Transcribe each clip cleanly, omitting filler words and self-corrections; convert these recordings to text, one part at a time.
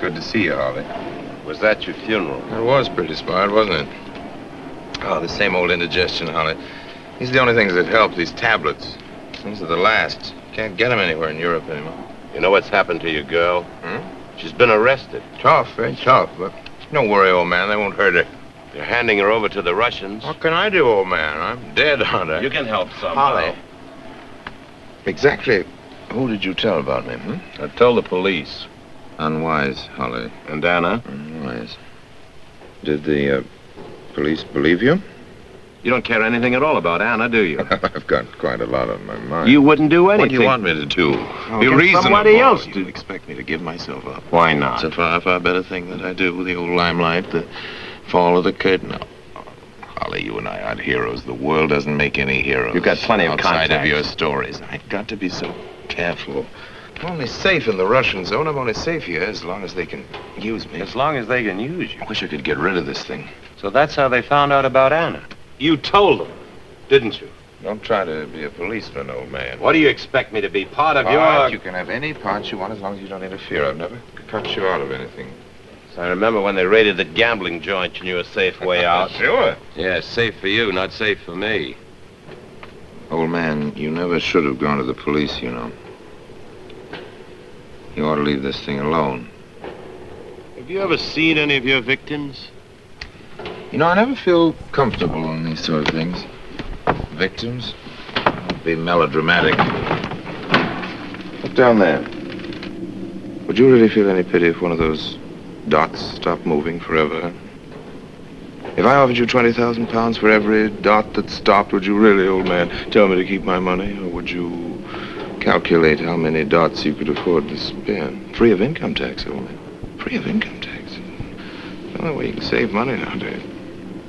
Good to see you, Holly. Was that your funeral? It was pretty smart, wasn't it? Oh, the same old indigestion, Holly. These are the only things that help, these tablets. These are the last. Can't get them anywhere in Europe anymore. You know what's happened to your girl? She's been arrested. Tough, very tough, but don't worry, old man. They won't hurt her. They're handing her over to the Russians. What can I do, old man? I'm dead, aren't I? You can help somehow. Holly. Exactly who did you tell about me, I told the police. Unwise, Holly. And Anna? Unwise. Did the police believe you? You don't care anything at all about Anna, do you? I've got quite a lot on my mind. You wouldn't do anything. What do you want me to do? Be reasonable. Somebody else You expect me to give myself up. Why not? It's a far, far better thing that I do. The old limelight, the fall of the curtain. Oh, Holly, you and I aren't heroes. The world doesn't make any heroes. You've got plenty of outside contacts. of your stories. I've got to be so careful. I'm only safe in the Russian zone. I'm only safe here as long as they can use me. As long as they can use you. I wish I could get rid of this thing. So that's how they found out about Anna. You told them, didn't you? Don't try to be a policeman, old man. What do you expect me to be? Part of You your... can have any part you want as long as you don't interfere. I've never cut you out of anything. So I remember when they raided the gambling joint, you knew a safe way out. Sure. Yeah, safe for you, not safe for me. Old man, you never should have gone to the police, you know. You ought to leave this thing alone. Have you ever seen any of your victims? You know, I never feel comfortable on these sort of things. Victims? Don't be melodramatic. Look down there. Would you really feel any pity if one of those dots stopped moving forever? If I offered you 20,000 pounds for every dot that stopped, would you really, old man, tell me to keep my money? Or would you calculate how many dots you could afford to spend? Free of income tax, old man. Free of income tax. The only way you can save money nowadays.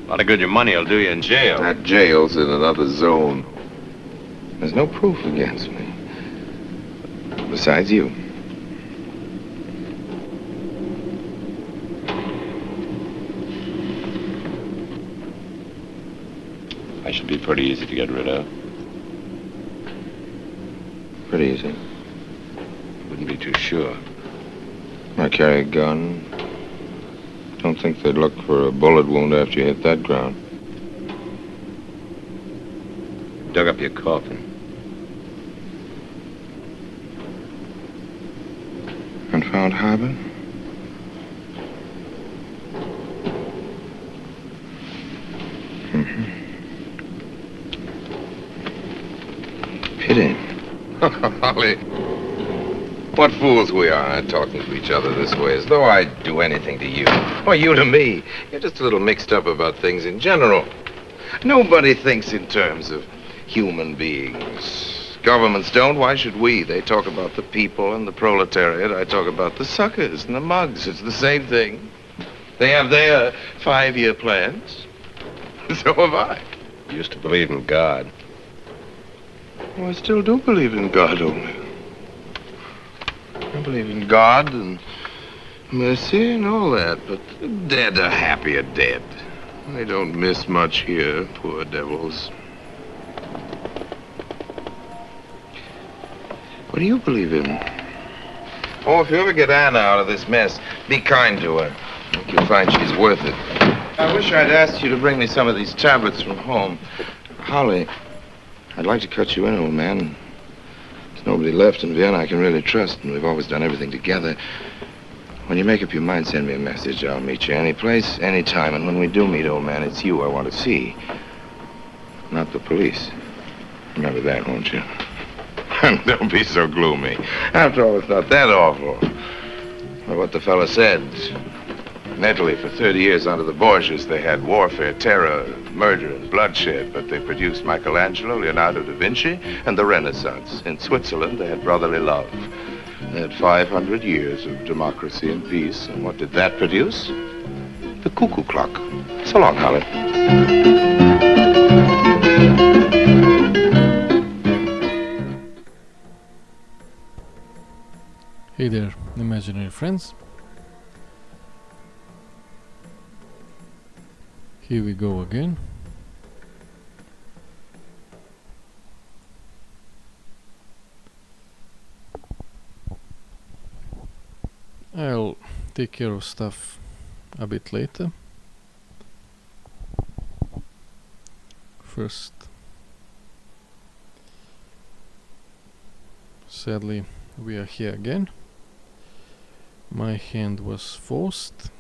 A lot of good your money will do you in jail. That jail's in another zone. There's no proof against me. Besides you. I should be pretty easy to get rid of. Pretty easy. Wouldn't be too sure. I carry a gun. Don't think they'd look for a bullet wound after you hit that ground. Dug up your coffin. And found Harbor? Pity. Holly. What fools we are, talking to each other this way, as though I'd do anything to you. Or you to me. You're just a little mixed up about things in general. Nobody thinks in terms of human beings. Governments don't. Why should we? They talk about the people and the proletariat. I talk about the suckers and the mugs. It's the same thing. They have their 5-year plans. So have I. You used to believe in God. Well, I still do believe in God, old man. I believe in God and mercy and all that, but the dead are happier dead. They don't miss much here, poor devils. What do you believe in? Oh, if you ever get Anna out of this mess, be kind to her. I think you'll find she's worth it. I wish I'd asked you to bring me some of these tablets from home. Holly, I'd like to cut you in, old man. There's nobody left in Vienna I can really trust, and we've always done everything together. When you make up your mind, send me a message. I'll meet you any place, any time. And when we do meet, old man, it's you I want to see. Not the police. Remember that, won't you? Don't be so gloomy. After all, it's not that awful. Well, what the fella said. In Italy, for 30 years under the Borgias, they had warfare, terror, murder, and bloodshed, but they produced Michelangelo, Leonardo da Vinci, and the Renaissance. In Switzerland, they had brotherly love. They had 500 years of democracy and peace, and what did that produce? The cuckoo clock. So long, Holly. Hey there, imaginary friends. Here we go again. I'll take care of stuff a bit later. First, sadly, we are here again. My hand was forced.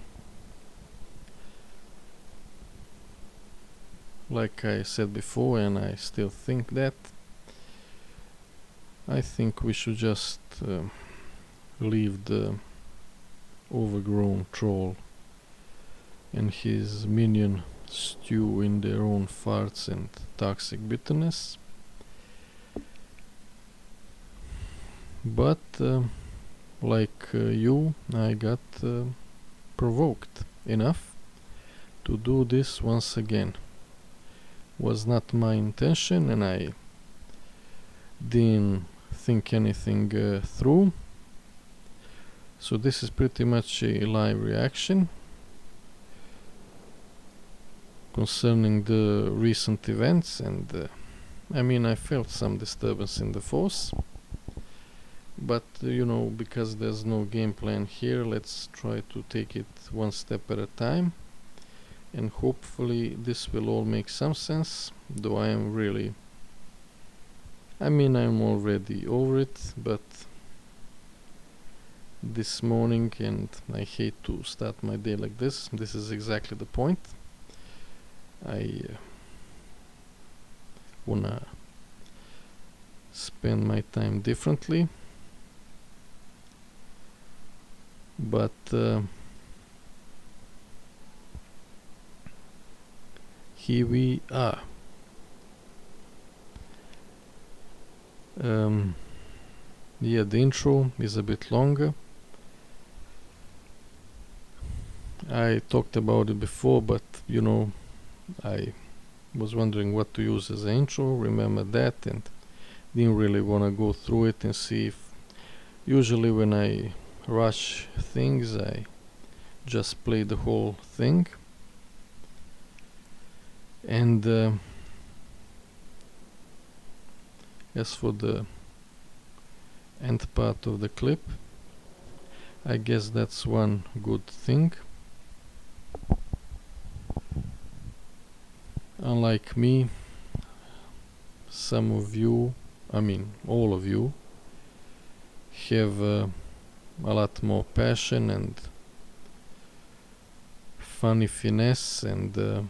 Like I said before, and I still think that, I think we should just leave the overgrown troll and his minion stew in their own farts and toxic bitterness. But like you, I got provoked enough to do this once again. Was not my intention, and I didn't think anything through. So this is pretty much a live reaction concerning the recent events, and I mean, I felt some disturbance in the force, but you know, because there's no game plan here, let's try to take it one step at a time, and hopefully this will all make some sense, though I am really, I mean, I'm already over it, but this morning, and I hate to start my day like this is exactly the point. I wanna spend my time differently, but here we are. Yeah, the intro is a bit longer. I talked about it before, but you know, I was wondering what to use as an intro, remember that, and didn't really want to go through it and see if, usually when I rush things, I just play the whole thing. And as for the end part of the clip, I guess that's one good thing. Unlike me, some of you, I mean all of you, have a lot more passion and funny finesse and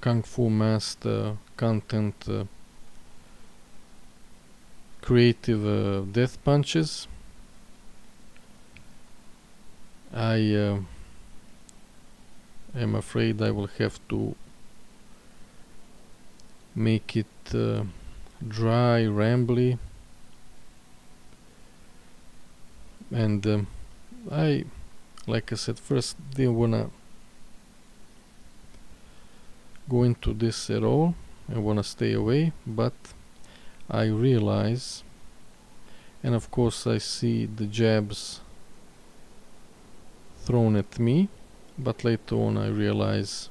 Kung Fu Master content, creative death punches. I am afraid I will have to make it dry, rambly, and I, like I said, first didn't wanna go into this at all. I wanna stay away, but I realize, and of course I see the jabs thrown at me, but later on I realize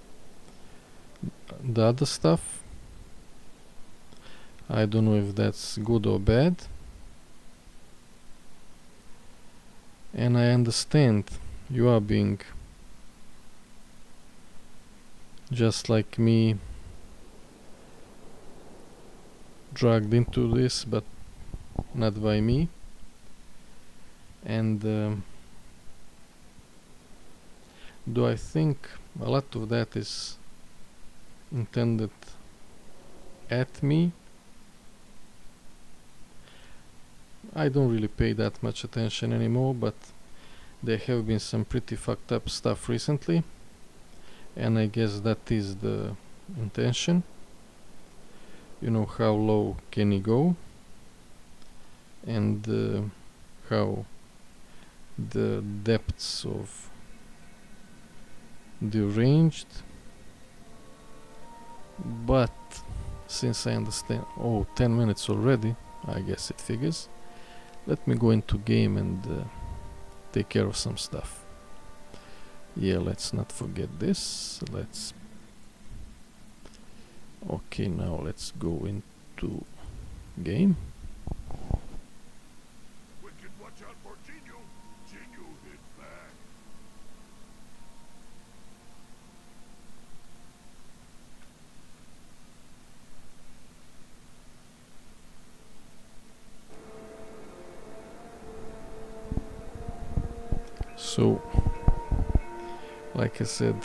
the other stuff. I don't know if that's good or bad, and I understand you are being, just like me, dragged into this, but not by me, and do I think a lot of that is intended at me? I don't really pay that much attention anymore, but there have been some pretty fucked up stuff recently, and I guess that is the intention. You know, how low can you go, and how the depths of Deranged. But since I understand, 10 minutes already, I guess it figures. Let me go into game and take care of some stuff. Yeah, let's not forget this. Okay, now let's go into game. Wicked, watch out for Jinyu. Jinyu So, like I said,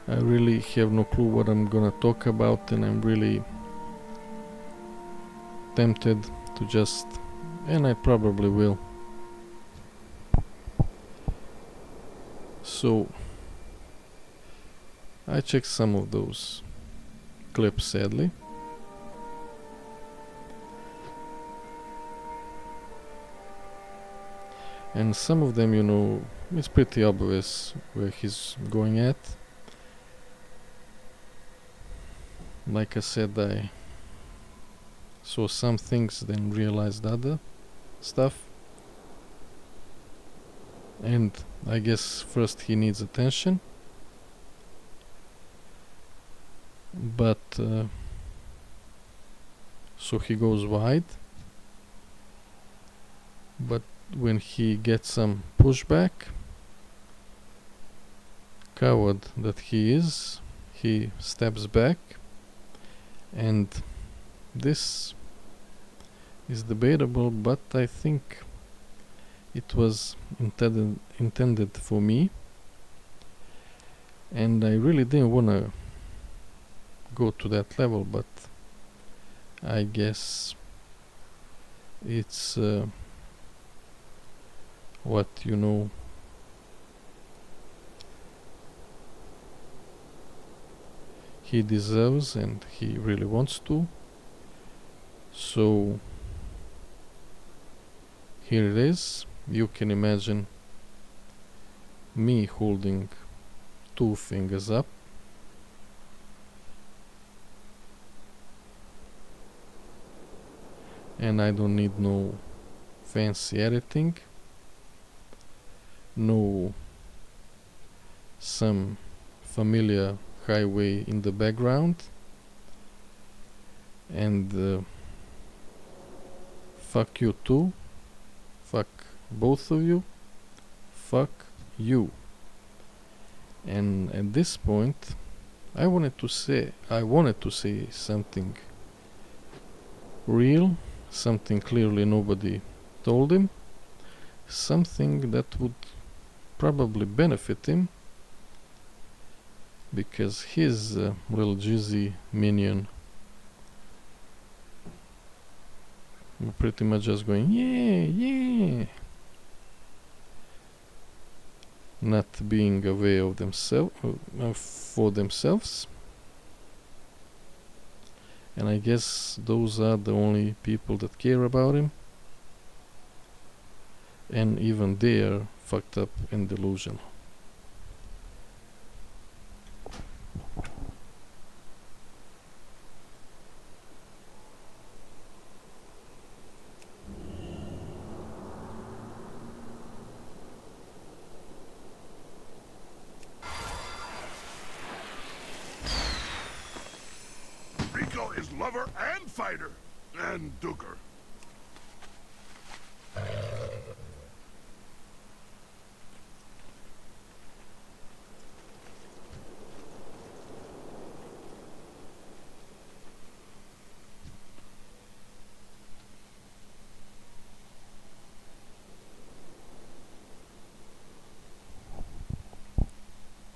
I really have no clue what I'm gonna talk about, and I'm really tempted to just, and I probably will. So, I checked some of those clips, sadly. And some of them, you know, it's pretty obvious where he's going at. Like I said, I saw some things, then realized other stuff. And I guess first he needs attention. But so he goes wide. But when he gets some pushback, coward that he is, he steps back, and this is debatable, but I think it was intended for me, and I really didn't want to go to that level, but I guess it's what, you know, he deserves, and he really wants to. So here it is. You can imagine me holding 2 fingers up, and I don't need no fancy editing, no some familiar highway in the background, and fuck you too, fuck both of you, fuck you. And at this point I wanted to say something real, something clearly nobody told him, something that would probably benefit him, because his little juicy minion were pretty much just going yeah, not being aware of themselves for themselves. And I guess those are the only people that care about him, and even they're fucked up and delusional. Rico is lover and fighter, and duker.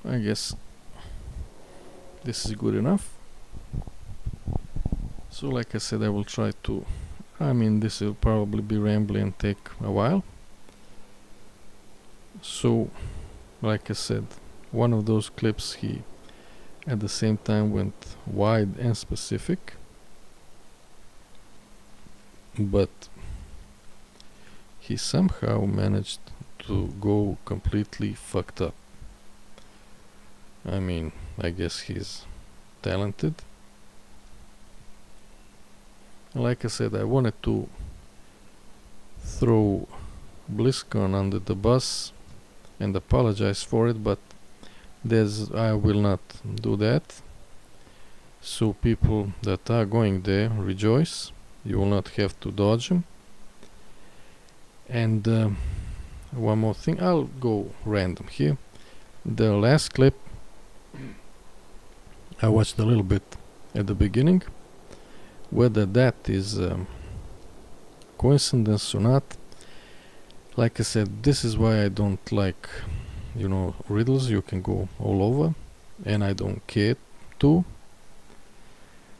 I guess this is good enough. So like I said, I will try to, this will probably be rambling and take a while. So like I said, one of those clips, he at the same time went wide and specific, but he somehow managed to go completely fucked up. I guess he's talented. Like I said, I wanted to throw BlizzCon under the bus and apologize for it, but I will not do that. So people that are going there, rejoice. You will not have to dodge them. And one more thing, I'll go random here. The last clip, I watched a little bit at the beginning. Whether that is coincidence or not, Like I said, this is why I don't like, riddles you can go all over, and I don't care to.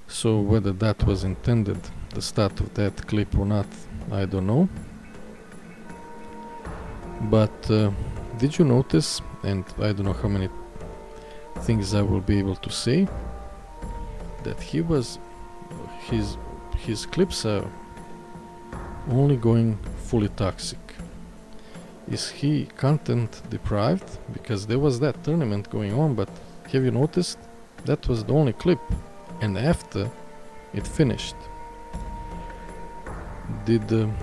So whether that was intended, the start of that clip or not, I don't know. But did you notice, and I don't know how many things I will be able to say, that his clips are only going fully toxic. Is he content deprived? Because there was that tournament going on, but have you noticed? That was the only clip, and after it finished.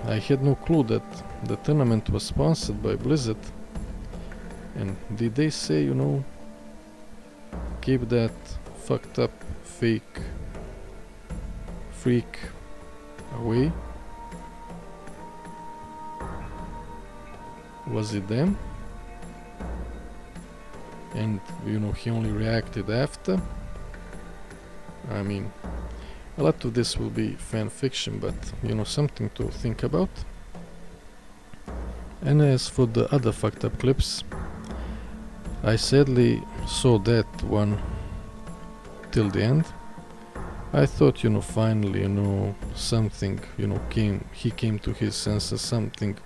I had no clue that the tournament was sponsored by Blizzard, and did they say, keep that fucked up fake freak away? Was it them? And he only reacted after. I mean, a lot of this will be fan fiction, but something to think about. And as for the other fucked up clips, I sadly saw that one till the end. I thought, finally, something, he came to his senses, something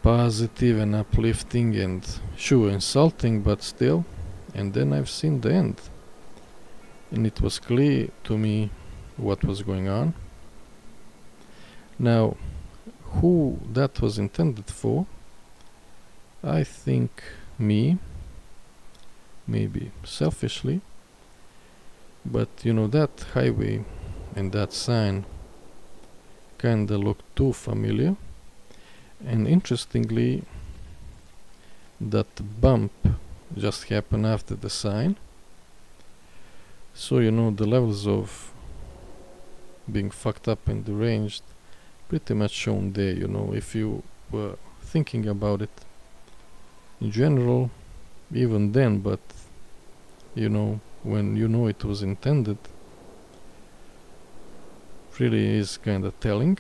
positive and uplifting and sure insulting, but still. And then I've seen the end, and it was clear to me what was going on. Now, who that was intended for, I think me, maybe selfishly, but that highway and that sign kinda looked too familiar. And interestingly, that bump just happened after the sign. So the levels of being fucked up and deranged pretty much shown there. If you were thinking about it in general, even then, but when it was intended, really is kinda telling.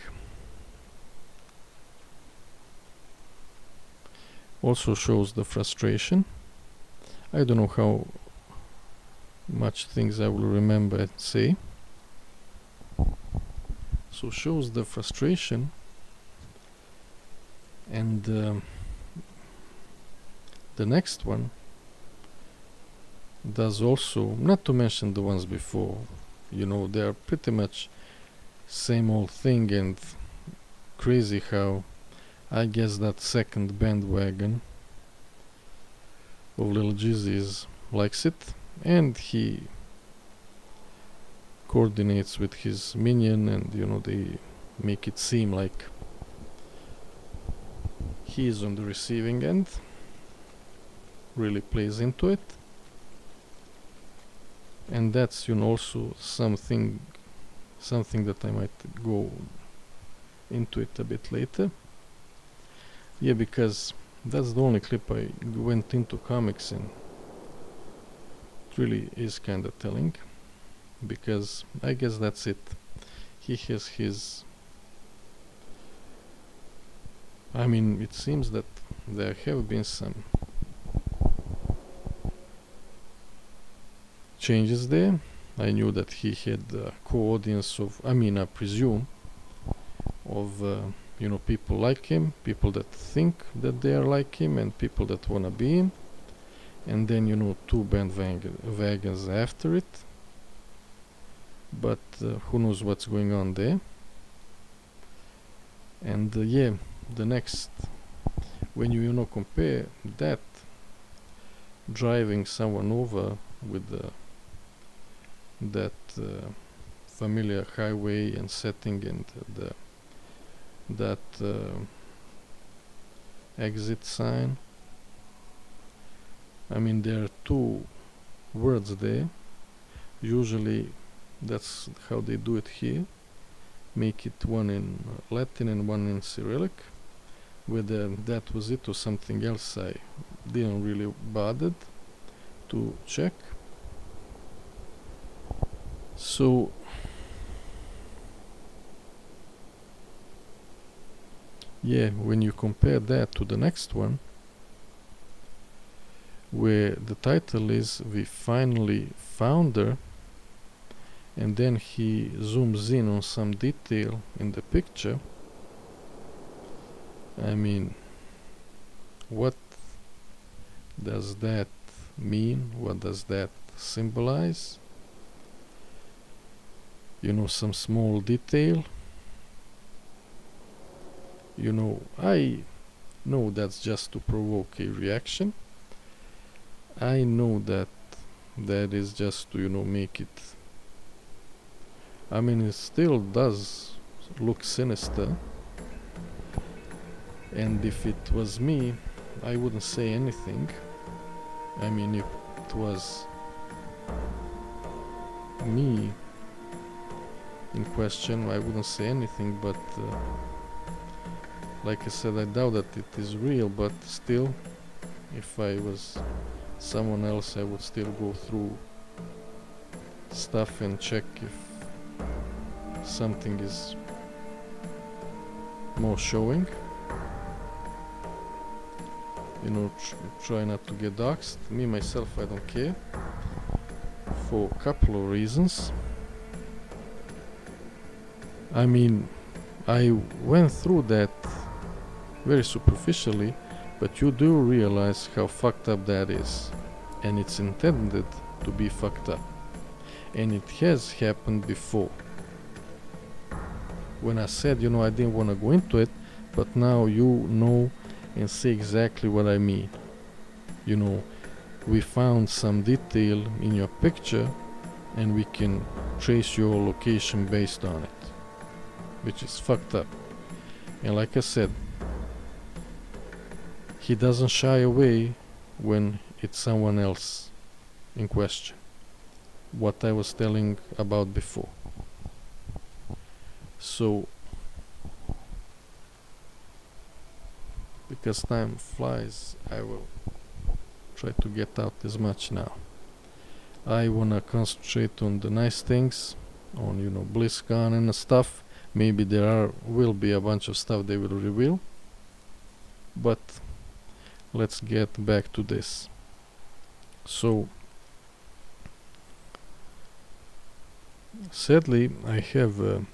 Also shows the frustration. I don't know how much things I will remember and say. So shows the frustration, and the next one does also, not to mention the ones before, they are pretty much same old thing, and crazy how I guess that second bandwagon of Lil Jizzy's likes it, and he coordinates with his minion, and they make it seem like he is on the receiving end, really plays into it. And that's also something that I might go into it a bit later. Yeah, because that's the only clip I went into comics, and it really is kinda telling, because I guess that's it. He has his, it seems that there have been some changes there. I knew that he had a co-audience of, I presume, of people like him, people that think that they are like him, and people that wanna be him, and then two bandwagons after it. But who knows what's going on there. And the next, when you compare that, driving someone over with that familiar highway and setting, and that exit sign. There are two words there. Usually that's how they do it here. Make it one in Latin and one in Cyrillic. Whether that was it or something else, I didn't really bother to check. So yeah, when you compare that to the next one, where the title is "We Finally Found Her," and then he zooms in on some detail in the picture. I mean, what does that mean? What does that symbolize? You know, some small detail. You know, I know that's just to provoke a reaction. I know that that is just to, you know, make it. I mean, it still does look sinister. And if it was me, I wouldn't say anything. I mean, if it was me in question, I wouldn't say anything, but like I said, I doubt that it is real, but still, if I was someone else, I would still go through stuff and check if something is more showing. You know, try not to get doxxed. Me, myself, I don't care. For a couple of reasons. I mean, I went through that very superficially, but you do realize how fucked up that is. And it's intended to be fucked up. And it has happened before. When I said, you know, I didn't want to go into it, but now you know and see exactly what I mean. You know, we found some detail in your picture and we can trace your location based on it, which is fucked up. And like I said, he doesn't shy away when it's someone else in question. What I was telling about before. So, because time flies, I will try to get out as much now. I wanna concentrate on the nice things, on, you know, BlizzCon and stuff. Maybe will be a bunch of stuff they will reveal, but let's get back to this. So, sadly, I have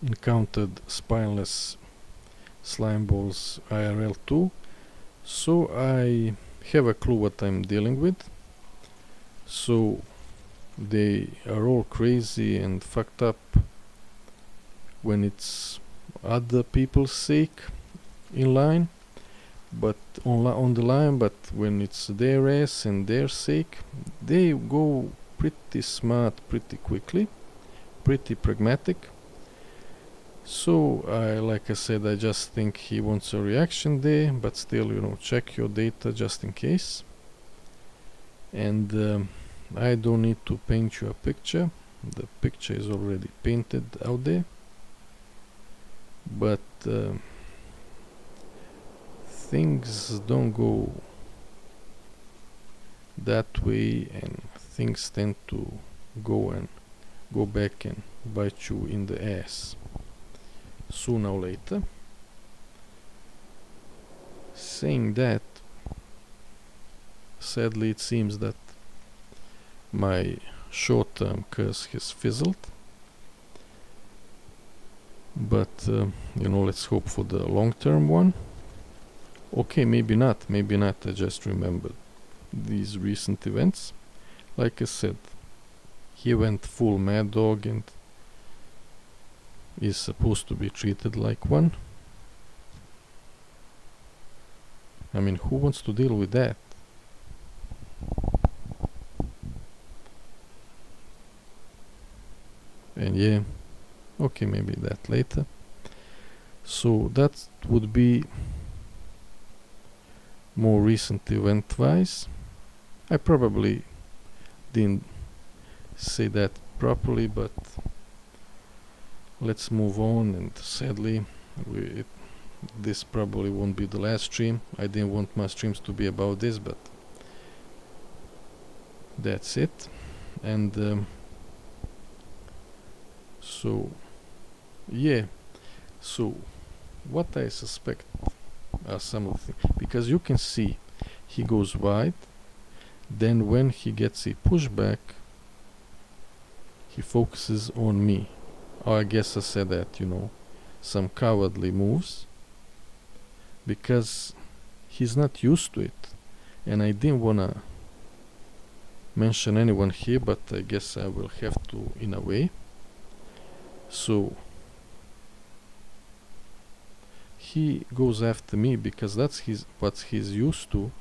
encountered spineless slime balls IRL too, so I have a clue what I'm dealing with. So they are all crazy and fucked up when it's other people's sake in line, but on the line, but when it's their ass and their sake, they go pretty smart pretty quickly, pretty pragmatic. So like I said, I just think he wants a reaction there, but still, you know, check your data just in case. And I don't need to paint you a picture. The picture is already painted out there. But things don't go that way, and things tend to go back and bite you in the ass sooner or later. Saying that, sadly it seems that my short-term curse has fizzled, but you know, let's hope for the long-term one. Okay, maybe not, I just remembered these recent events. Like I said, he went full mad dog and is supposed to be treated like one. I mean, who wants to deal with that? And yeah, okay, maybe that later. So that would be more recent event wise. I probably didn't say that properly, but let's move on. And sadly, this probably won't be the last stream. I didn't want my streams to be about this, but that's it. And so yeah, So what I suspect are some of the things, because you can see he goes wide, then when he gets a pushback he focuses on me. Or I guess I said that, some cowardly moves, because he's not used to it. And I didn't wanna mention anyone here, but I guess I will have to in a way. So he goes after me because that's what he's used to.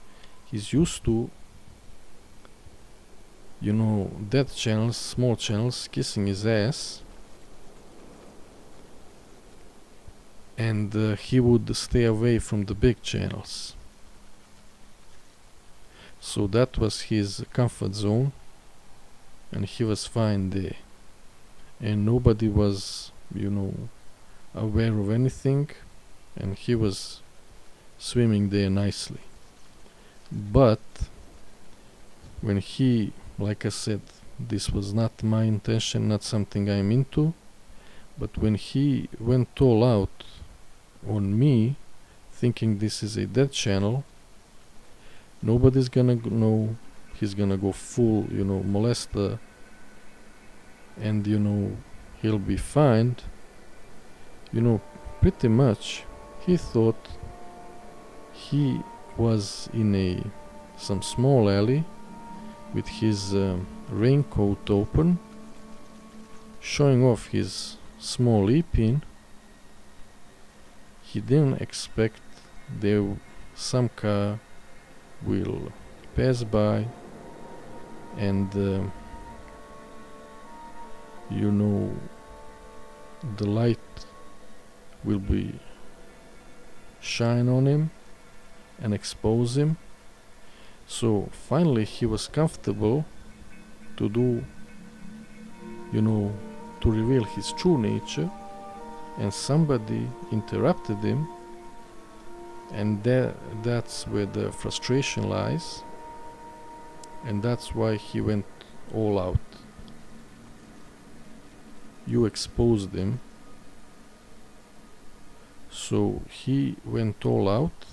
He's used to, dead channels, small channels, kissing his ass. And he would stay away from the big channels. So that was his comfort zone, and he was fine there. And nobody was, aware of anything, and he was swimming there nicely. But when he, like I said, this was not my intention, not something I'm into, but when he went all out on me, thinking this is a dead channel, nobody's gonna know. He's gonna go full, molester, and he'll be fined. Pretty much he thought he was in some small alley with his raincoat open, showing off his small e-pin. He didn't expect some car will pass by and the light will be shine on him and expose him. So finally he was comfortable to do, to reveal his true nature, and somebody interrupted him, and that's where the frustration lies, and that's why he went all out. You exposed him, so he went all out,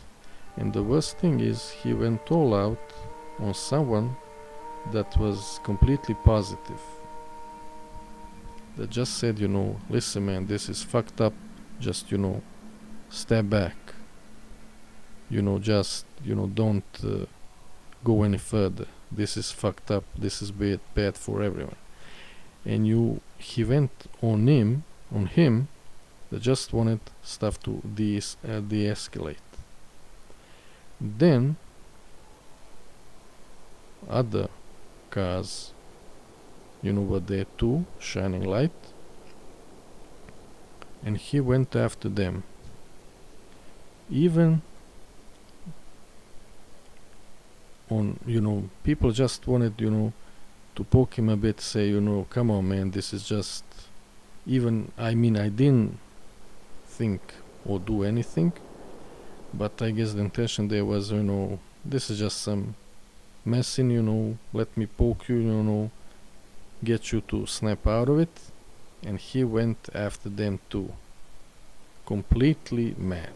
and the worst thing is he went all out on someone that was completely positive, that just said, listen man, this is fucked up, just, step back, don't go any further, this is fucked up, this is bad for everyone. And he went on him that just wanted stuff to de-escalate. Then other cars were there too, shining light, and he went after them. Even on, people just wanted, to poke him a bit, say, come on man, this is just, I didn't think or do anything, but I guess the intention there was, this is just some messing, let me poke you, get you to snap out of it. And he went after them too, completely mad.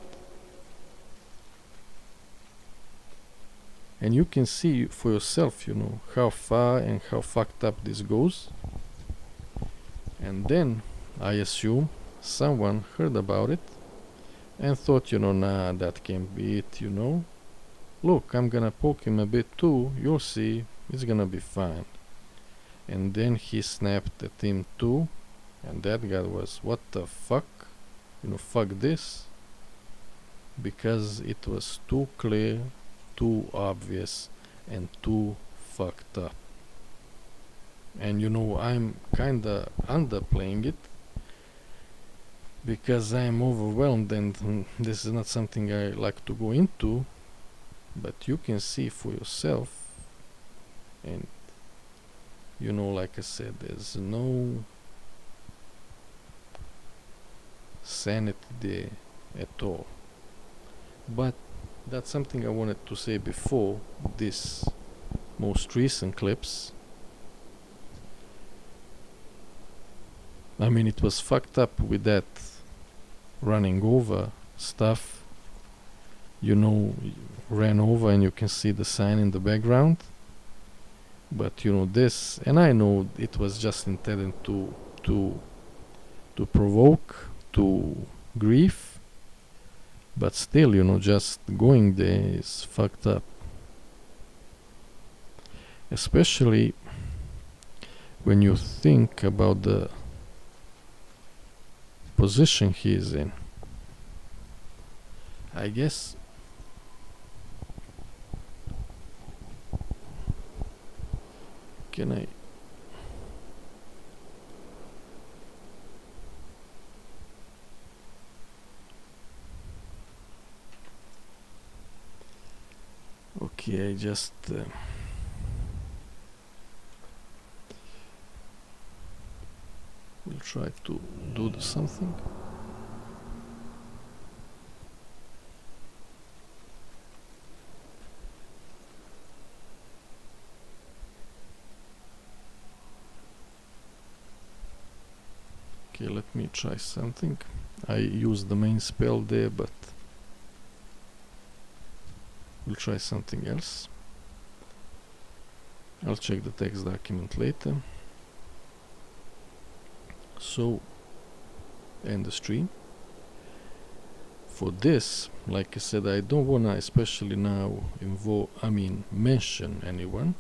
And you can see for yourself, how far and how fucked up this goes. And then I assume someone heard about it and thought, nah, that can't be it, Look, I'm gonna poke him a bit too, you'll see, it's gonna be fine. And then he snapped at him too, and that guy was, what the fuck? Fuck this. Because it was too clear, too obvious, and too fucked up. And I'm kinda underplaying it, because I'm overwhelmed and this is not something I like to go into, but you can see for yourself. And like I said, there's no sanity there at all. But that's something I wanted to say before this most recent clips. It was fucked up with that running over stuff, you know, ran over and you can see the sign in the background. But you know this, and I know it was just intended to provoke to grief, but still, you know, just going there is fucked up. Especially when you think about the position he is in. I guess can I okay, I just will try to do something. Okay, let me try something. I use the main spell there, but we'll try something else. I'll check the text document later. So, end the stream. For this, like I said, I don't wanna especially now mention anyone,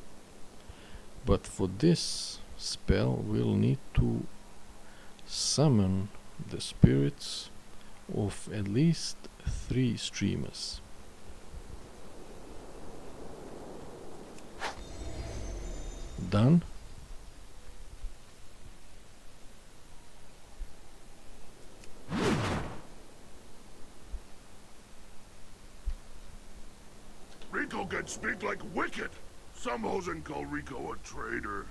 but for this spell we'll need to summon the spirits of at least 3 streamers. Done. Rico can speak like wicked. Some hosen call Rico a traitor.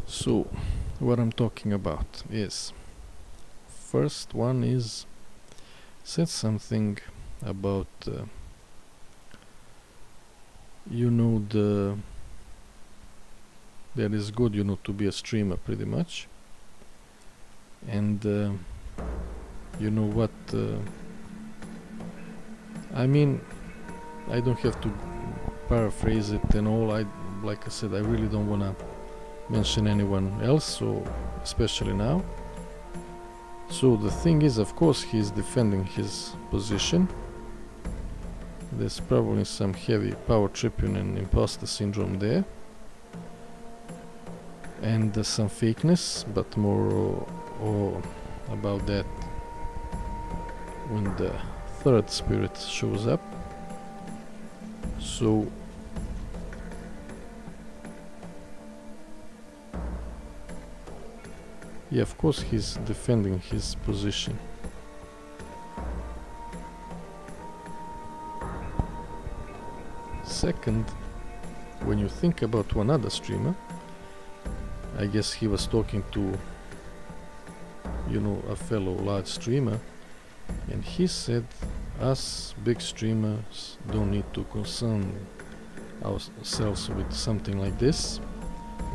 So, what I'm talking about is, first one is said something about that is good, to be a streamer pretty much, and you know what, I mean, I don't have to paraphrase it and all. Like I said, I really don't wanna mention anyone else, so especially now. So the thing is, of course, he's defending his position. There's probably some heavy power tripping and imposter syndrome there, and some fakeness, but more about that when the 3rd spirit shows up. So yeah, of course he's defending his position. Second, when you think about one other streamer, I guess he was talking to, a fellow large streamer, and he said us big streamers don't need to concern ourselves with something like this.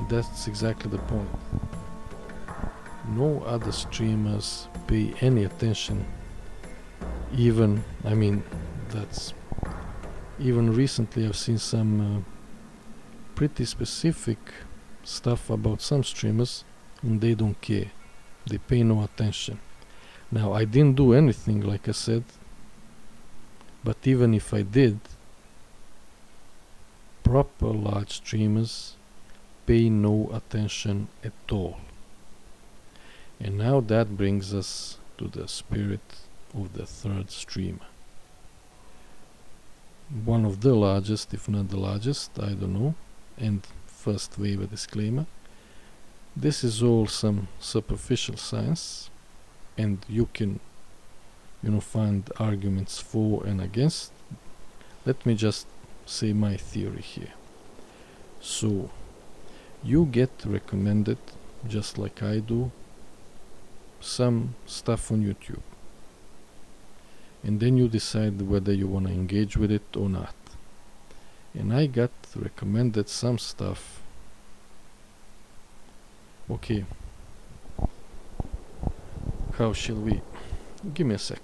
That's exactly the point. No other streamers pay any attention. Even recently I've seen some pretty specific stuff about some streamers, and they don't care. They pay no attention. Now, I didn't do anything, like I said, but even if I did, proper large streamers pay no attention at all. And now that brings us to the spirit of the 3rd streamer. One of the largest, if not the largest, I don't know. And first waiver disclaimer. This is all some superficial science, and you can, find arguments for and against. Let me just say my theory here. So, you get recommended, just like I do, some stuff on YouTube, and then you decide whether you want to engage with it or not. and I got recommended some stuff. Okay, how shall we? Give me a sec.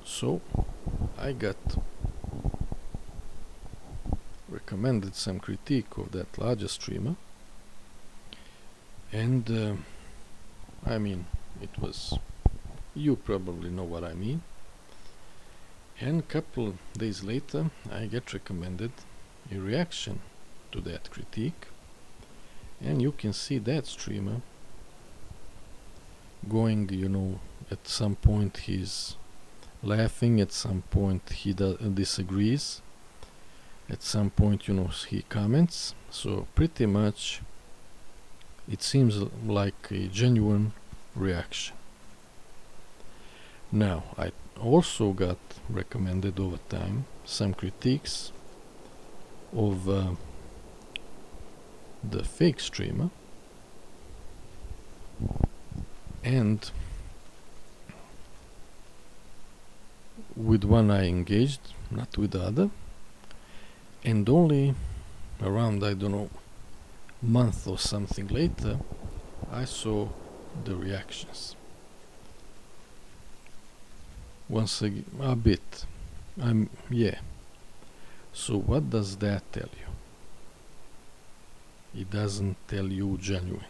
So I got recommended some critique of that larger streamer, and I mean, it was, you probably know what I mean. And couple days later I get recommended a reaction to that critique, and you can see that streamer going, at some point he's laughing, at some point he disagrees, at some point he comments. So pretty much it seems like a genuine reaction. Now I also got recommended over time some critiques of the fake streamer, and with one I engaged, not with the other, and only around, I don't know, month or something later I saw the reactions. Once again, a bit. Yeah. So what does that tell you? It doesn't tell you genuine.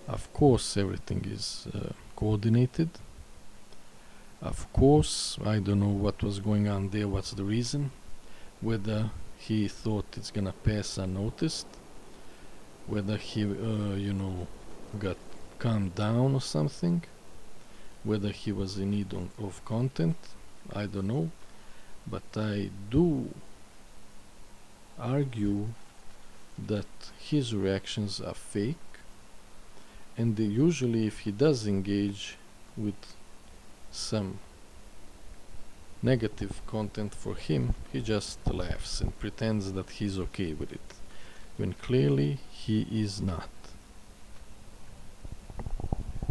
Of course everything is coordinated. Of course I don't know what was going on there, what's the reason, whether he thought it's gonna pass unnoticed, whether he got calmed down or something, whether he was in need of content, I don't know. But I do argue that his reactions are fake, and usually if he does engage with some negative content for him, he just laughs and pretends that he's okay with it, when clearly he is not.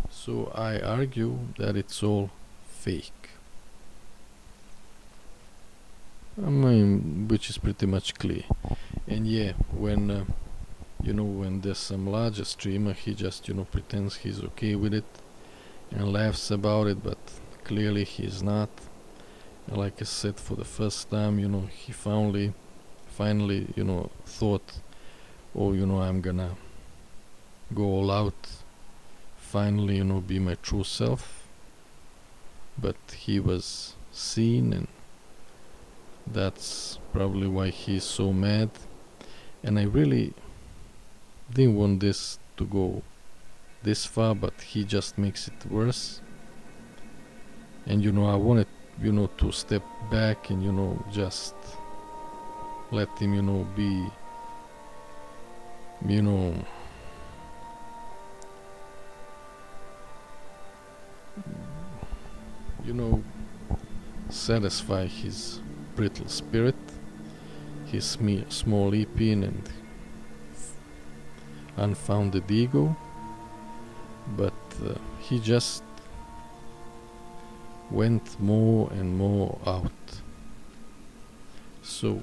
So I argue that it's all fake. I mean, which is pretty much clear. And yeah, when when there's some larger streamer, he just pretends he's okay with it and laughs about it, but clearly he's not. And like I said, for the first time, he finally thought, oh, I'm gonna go all out, finally, be my true self. But he was seen, and that's probably why he's so mad. And I really didn't want this to go this far, but he just makes it worse. And I wanted to step back and just let him be satisfy his brittle spirit, his small epine and unfounded ego. But he just went more and more out. So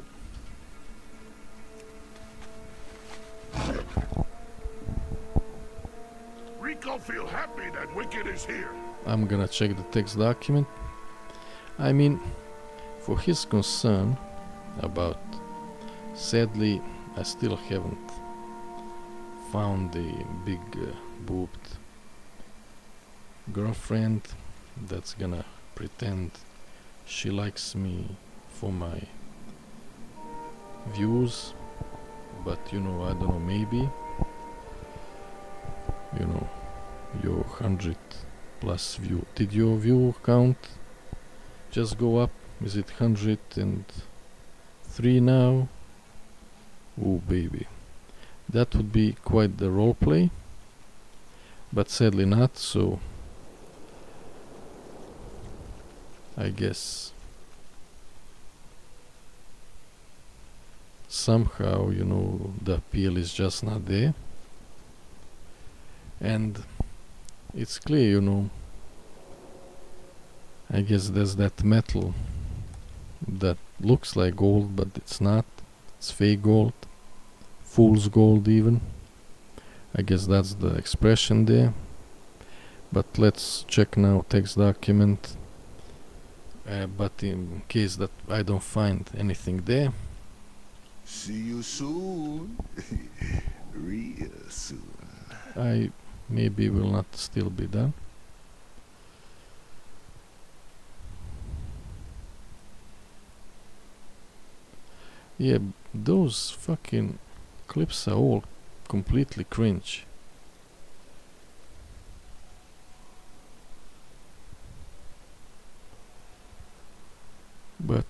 Rico feel happy that Wicked is here. I'm gonna check the text document. I mean, for his concern about, sadly I still haven't found a big boobed girlfriend that's gonna pretend she likes me for my views. But I don't know, maybe your 100 plus view, did your view count just go up? Is it 103 now? Oh baby, That would be quite the roleplay, but sadly not, so I guess somehow, the appeal is just not there. And it's clear, I guess there's that metal that looks like gold, but it's not. It's fake gold, fool's gold even. I guess that's the expression there. But let's check now text document. But in case that I don't find anything there, See you soon. Real soon. I maybe will not still be done. Yeah, those fucking clips are all completely cringe. But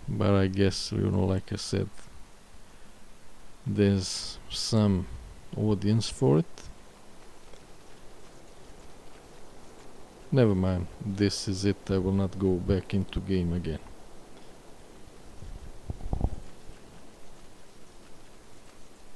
but I guess, like I said, there's some audience for it. Never mind, this is it. I will not go back into game again.